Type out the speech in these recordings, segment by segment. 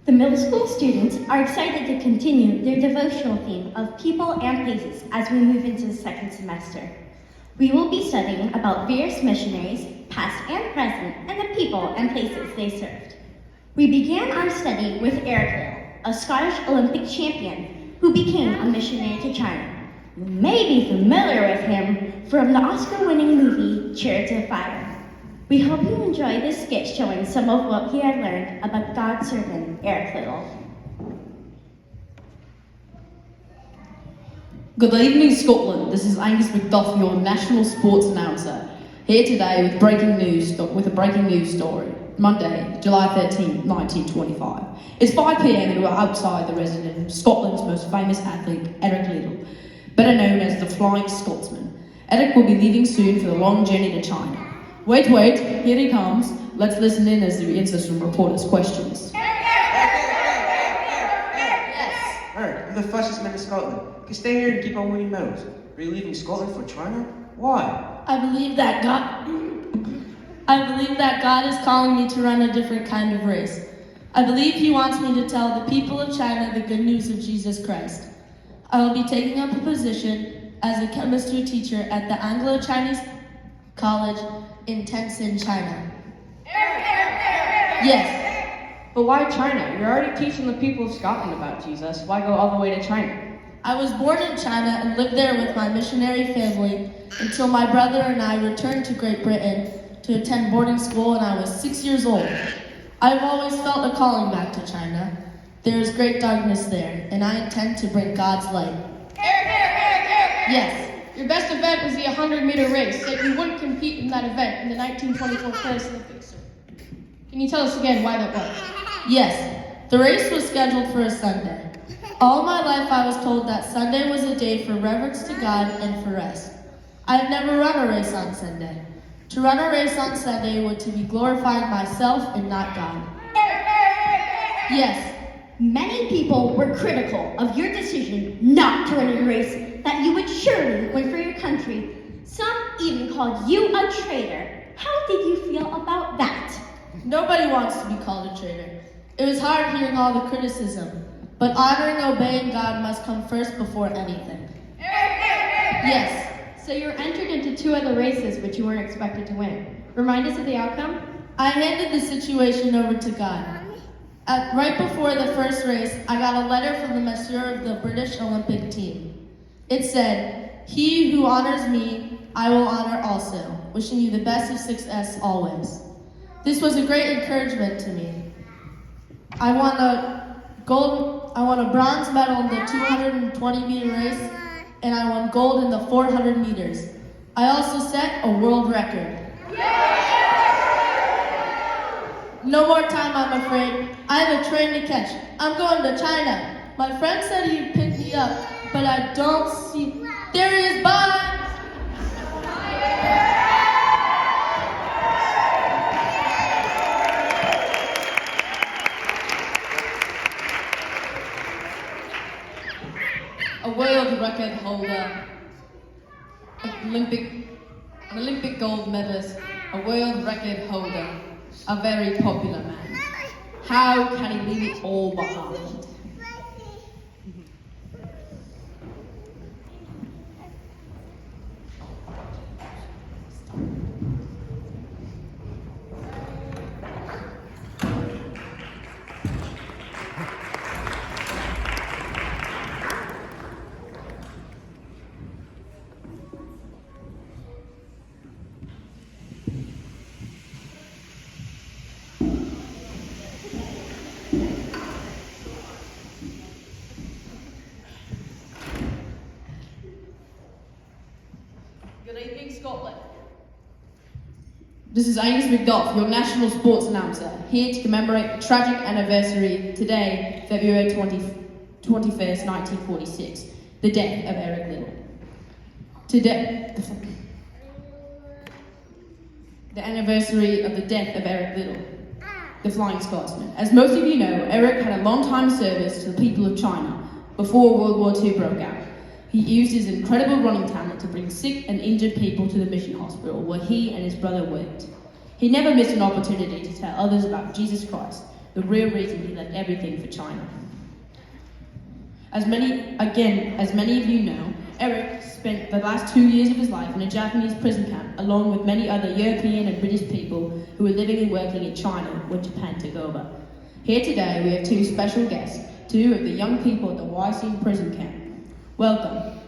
The middle school students are excited to continue their devotional theme of people and places as we move into the second semester. We will be studying about various missionaries, past and present, and the people and places they served. We began our study with Eric Liddell, a Scottish Olympic champion who became a missionary to China. You may be familiar with him from the Oscar-winning movie Chariots of Fire. We hope you enjoy this skit showing some of what he had learned about God's servant, Eric Liddell. Good evening, Scotland. This is Angus McDuff, your national sports announcer, here today with a breaking news story. Monday, July 13, 1925. It's 5 p.m. and we're outside the residence of Scotland's most famous athlete, Eric Liddell, better known as the Flying Scotsman. Eric will be leaving soon for the long journey to China. Wait, here he comes. Let's listen in as he answers some reporters' questions. Yes. Eric, you're the fastest man in Scotland. You can stay here and keep on winning medals. Are you leaving Scotland for China? Why? I believe that God is calling me to run a different kind of race. I believe He wants me to tell the people of China the good news of Jesus Christ. I will be taking up a position as a chemistry teacher at the Anglo-Chinese College in Tencin, China. Yes. But why China? You're already teaching the people of Scotland about Jesus. Why go all the way to China? I was born in China and lived there with my missionary family until my brother and I returned to Great Britain to attend boarding school when I was 6 years old. I've always felt a calling back to China. There is great darkness there, and I intend to bring God's light. Yes. Your best event was the 100-meter race, yet you wouldn't compete in that event in the 1924 Paris Olympics. Can you tell us again why that was? Yes. The race was scheduled for a Sunday. All my life I was told that Sunday was a day for reverence to God and for rest. I have never run a race on Sunday. To run a race on Sunday would to be glorifying myself and not God. Yes. Many people were critical of your decision not to run a race that you would surely win for your country. Some even called you a traitor. How did you feel about that? Nobody wants to be called a traitor. It was hard hearing all the criticism, but honoring and obeying God must come first before anything. Yes. So you were entered into 2 other races which you weren't expected to win. Remind us of the outcome? I handed the situation over to God. Right before the first race, I got a letter from the masseur of the British Olympic team. It said, "He who honors me, I will honor also. Wishing you the best of success always." This was a great encouragement to me. I won a bronze medal in the 220-meter race, and I won gold in the 400 meters. I also set a world record. No more time, I'm afraid. I have a train to catch. I'm going to China. My friend said he'd pick me up, but I don't see... There he is, bye! A world record holder, Olympic gold medalist, a world record holder, a very popular man. How can he leave it all behind? Good evening, Scotland. This is Angus McDuff, your national sports announcer, here to commemorate the tragic anniversary today, February 21st, 1946, the death of Eric Liddell. Today, the anniversary of the death of Eric Liddell, the Flying Scotsman. As most of you know, Eric had a long time service to the people of China before World War II broke out. He used his incredible running talent to bring sick and injured people to the mission hospital where he and his brother worked. He never missed an opportunity to tell others about Jesus Christ, the real reason he left everything for China. As many of you know, Eric spent the last 2 years of his life in a Japanese prison camp, along with many other European and British people who were living and working in China when Japan took over. Here today, we have two special guests, two of the young people at the YC prison camp. Welcome.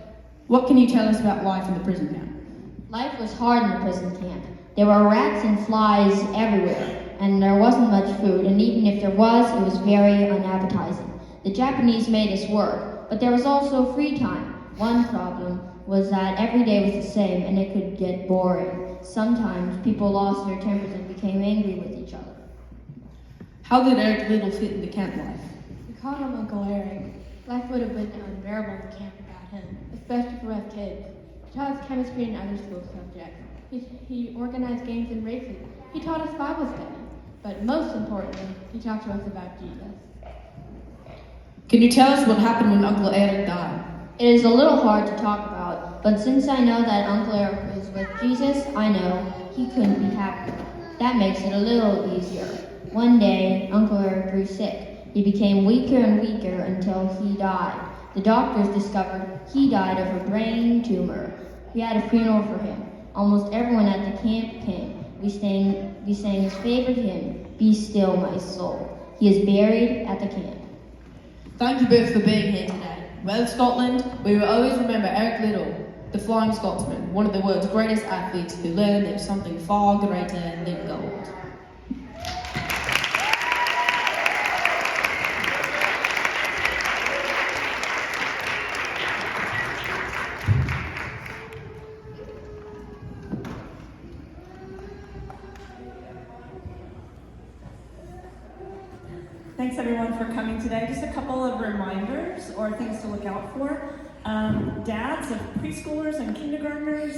What can you tell us about life in the prison camp? Life was hard in the prison camp. There were rats and flies everywhere, and there wasn't much food, and even if there was, it was very unappetizing. The Japanese made us work, but there was also free time. One problem was that every day was the same, and it could get boring. Sometimes people lost their tempers and became angry with each other. How did Eric Liddell fit into camp life? We called him Uncle Eric. Life would have been unbearable in the camp without him, especially for us kids. He taught us chemistry and other school subjects. He organized games and races. He taught us Bible study. But most importantly, he talked to us about Jesus. Can you tell us what happened when Uncle Eric died? It is a little hard to talk about, but since I know that Uncle Eric is with Jesus, I know he couldn't be happier. That makes it a little easier. One day, Uncle Eric grew sick. He became weaker and weaker until he died. The doctors discovered he died of a brain tumor. We had a funeral for him. Almost everyone at the camp came. We sang his favorite hymn, "Be Still My Soul." He is buried at the camp. Thank you both for being here today. Well, Scotland, we will always remember Eric Liddell, the Flying Scotsman, one of the world's greatest athletes who learned there's something far greater than gold. Thanks everyone for coming today. Just a couple of reminders or things to look out for. Dads of preschoolers and kindergartners,